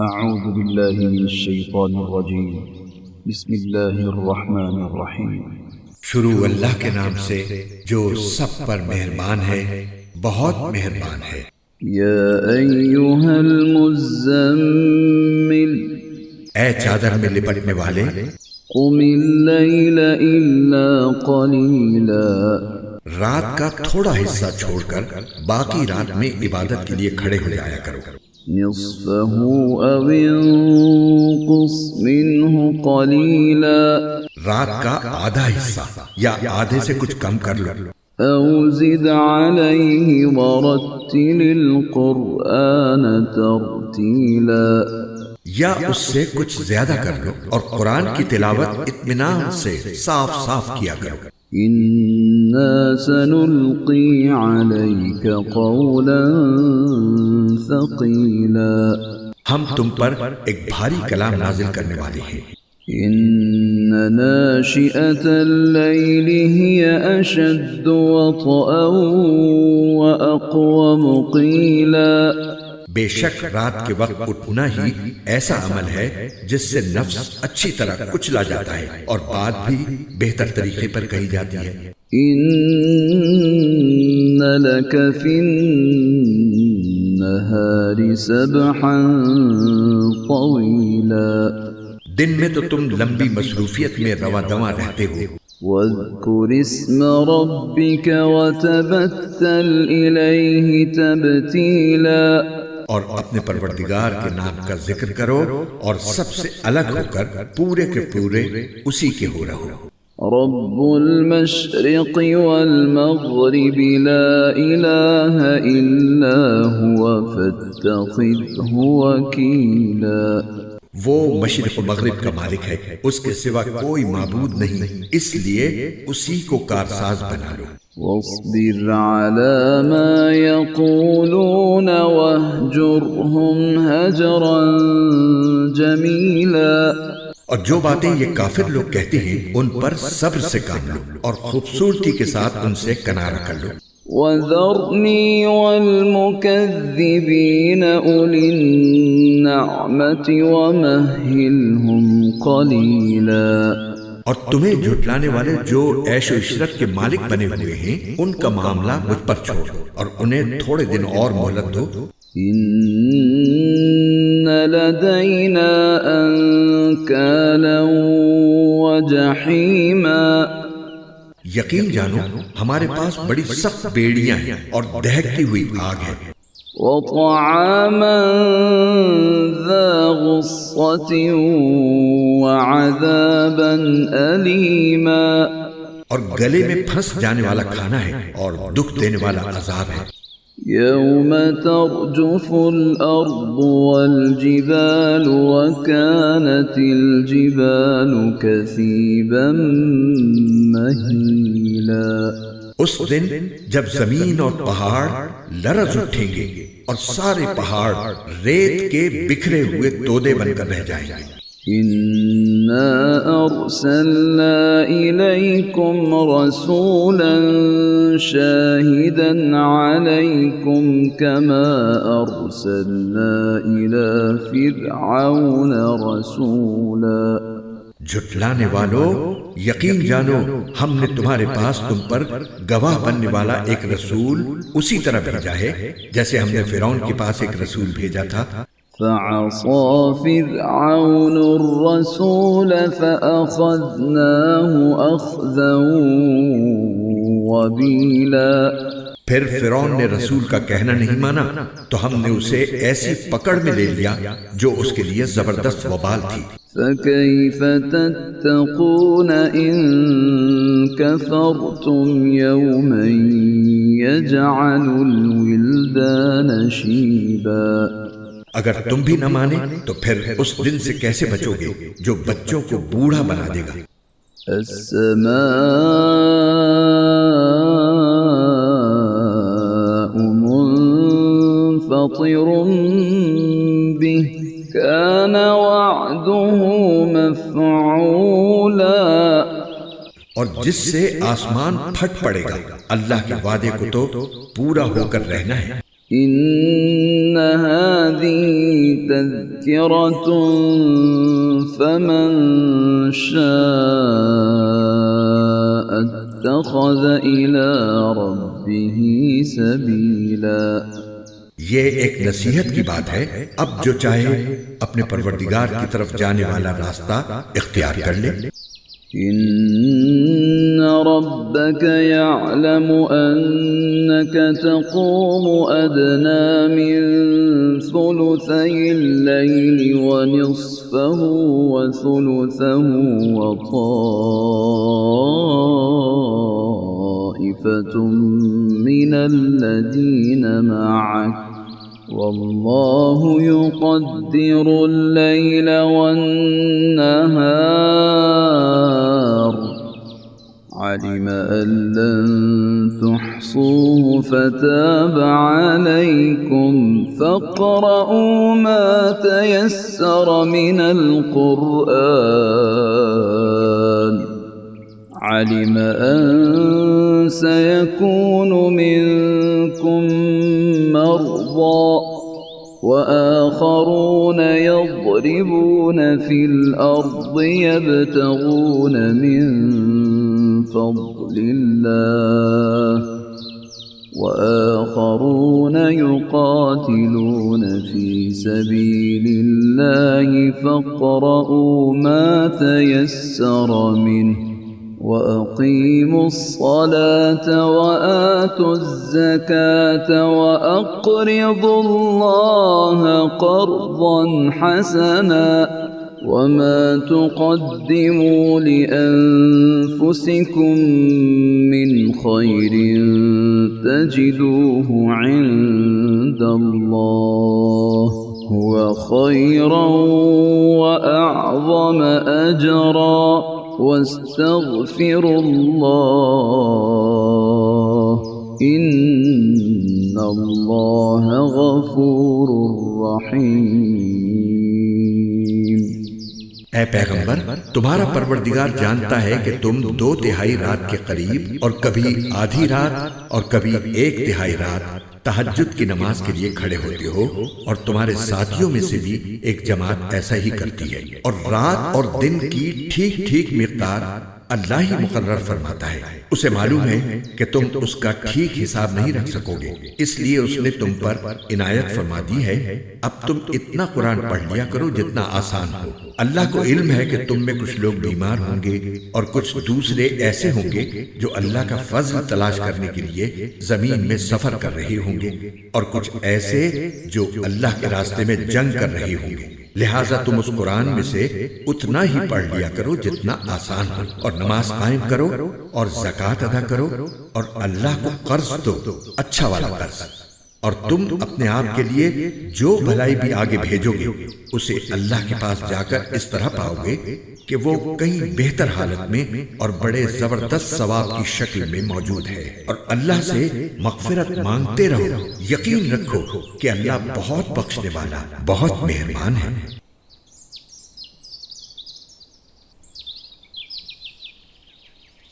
أعوذ بالله من الشيطان الرجيم بسم الله الرحمن الرحيم شروع اللہ کے نام سے جو سب پر مہربان ہے، بہت مہربان ہے۔ يا أيها المزمل اے چادر میں لپٹنے والے، قم الليل إلا قليلا رات کا تھوڑا حصہ چھوڑ کر باقی رات میں عبادت کے لیے کھڑے ہو جایا کرو۔ نصفه أو انقص منه قليلا رات کا آدھا حصہ یا آدھے سے کچھ کم کر لو، أو زد عليه ورتل القرآن ترتيلا یا اس سے کچھ زیادہ کر لو اور قرآن کی تلاوت اطمینان سے صاف صاف کیا کرو۔ إنا سنلقي عليك قولا ثقيلا ہم تم پر ایک بھاری کلام نازل کرنے والے ہیں۔ إن ناشئة الليل هي أشد وطئا وأقوم قيلا بے شک رات کے وقت اٹھنا ہی ایسا عمل ہے جس سے نفس اچھی طرح کچلا جاتا ہے اور بات بھی بہتر طریقے پر کہی جاتی ہے۔ إن لك في النهار سبحا طويلا دن میں تو تم لمبی مصروفیت میں رواں دواں رہتے ہو، واذكر اسم ربك وتبتل إليه تبتيلا اور اپنے پروردگار کے نام کا ذکر کرو اور سب سے الگ ہو کر پورے کے پورے اسی کے ہو رہو۔ رب المشرق والمغرب لا إله إلا هو فاتخذه وكيلا وہ مشرق و مغرب کا مالک ہے، اس کے سوا کوئی معبود نہیں، اس لیے اسی کو کارساز بنا لو۔ واصبر على ما يقولون واهجرهم هجرا جميلا اور جو باتیں یہ کافر لوگ کہتے ہیں ان پر صبر سے کام لو اور خوبصورتی کے ساتھ ان سے کنارہ کر لو۔ وذرني والمكذبين أولي النعمة ومهلهم قليلا اور تمہیں جھٹلانے والے جو عیش و عشرت کے مالک بنے ہوئے ہیں ان کا معاملہ مجھ پر چھوڑ اور انہیں تھوڑے دن اور مہلت دو۔ إن لدينا أنكالا وجحيما یقین جانو ہمارے پاس بڑی سخت بیڑیاں ہیں اور دہکتی ہوئی آگ ہے، وطعاما ذا غصة وعذابا أليما اور گلے میں پھنس جانے والا کھانا ہے اور دکھ دینے والا عذاب ہے۔ يوم ترجف الأرض والجبال وكانت الجبال كثيبا مهيلا اس دن جب زمین اور پہاڑ لرز اٹھیں گے اور سارے پہاڑ ریت کے بکھرے ہوئے تودے بن کر رہ جائیں گے۔ إنا أرسلنا إليكم رسولا شاهدا عليكم كما أرسلنا إلى فرعون رسولا جھٹلانے والو یقین جانو ہم نے تمہارے پاس تم پر گواہ بننے والا ایک رسول اسی طرح بھیجا ہے جیسے ہم نے فرعون کے پاس ایک رسول بھیجا تھا۔ فعصى فرعون الرسول فأخذناه أخذا وبيلا پھر فرعون نے رسول کا کہنا نہیں مانا تو ہم نے اسے ایسی پکڑ میں لے لیا جو اس کے لیے زبردست وبال تھی۔ فكيف تتقون إن كفرتم يوما يجعل الولدان شيبا اگر تم بھی نہ مانے تو پھر اس دن سے کیسے بچو گے جو بچوں کو بوڑھا بنا دے گا۔ السماء منفطر به كان وعده مفعولا اور جس سے آسمان پھٹ پڑے گا، اللہ کے وعدے کو تو پورا ہو کر رہنا ہے۔ إن هذه تذكرة فمن شاء اتخذ إلى ربه سبيلا. یہ ایک نصیحت کی بات ہے، اب جو چاہے اپنے پروردگار کی طرف جانے والا راستہ اختیار کر لے. إن ربك يعلم أنك تقوم أدنى من ثلثي الليل ونصفه وثلثه وطائفة من الذين معك والله يقدر الليل والنهار علم أن لن تحصوه فتاب عليكم فاقرؤوا ما تيسر من القرآن علم أن سيكون منكم مرضى وآخرون يضربون في الأرض يبتغون من فضل الله وآخرون يقاتلون في سبيل الله فاقرؤوا ما تيسر منه وأقيموا الصلاة وآتوا الزكاة وأقرضوا الله قرضا حسنا وما تقدموا لأنفسكم من خير تجدوه عند الله هو خيرا وأعظم أجرا واستغفروا الله إن الله غفور رحيم. اے پیغمبر، تمہارا پروردگار جانتا ہے کہ تم 2/3 رات کے قریب اور کبھی آدھی رات اور کبھی 1/3 رات تہجد کی نماز کے لیے کھڑے ہوتے ہو، اور تمہارے ساتھیوں میں سے بھی ایک جماعت ایسا ہی کرتی ہے، اور رات اور دن کی ٹھیک ٹھیک مقدار اللہ ہی مقرر فرماتا ہے. اسے معلوم ہے کہ تم اس کا ٹھیک حساب نہیں رکھ سکو گے، اس لیے اس نے تم پر عنایت فرما دی ہے. اب تم اتنا قرآن پڑھ لیا کرو جتنا آسان ہو. اللہ کو علم ہے کہ تم میں کچھ لوگ بیمار ہوں گے اور کچھ دوسرے ایسے ہوں گے جو اللہ کا فضل تلاش کرنے کے لیے زمین میں سفر کر رہے ہوں گے، اور کچھ ایسے جو اللہ کے راستے میں جنگ کر رہے ہوں گے. لہٰذا تم اس قرآن میں سے اتنا ہی پڑھ لیا کرو جتنا آسان ہو، اور نماز قائم کرو اور زکوٰۃ ادا کرو، اور اللہ کو قرض دو، اچھا والا قرض. اور تم اپنے آپ کے لیے جو بھلائی بھی آگے بھیجو گے اسے اللہ کے پاس جا کر اس طرح پاؤ گے کہ وہ کہیں بہتر حالت میں اور بڑے زبردست ثواب کی شکل میں موجود ہے. اور اللہ سے مغفرت مانگتے رہو، یقین رکھو کہ اللہ بہت بخشنے والا، بہت مہربان ہے.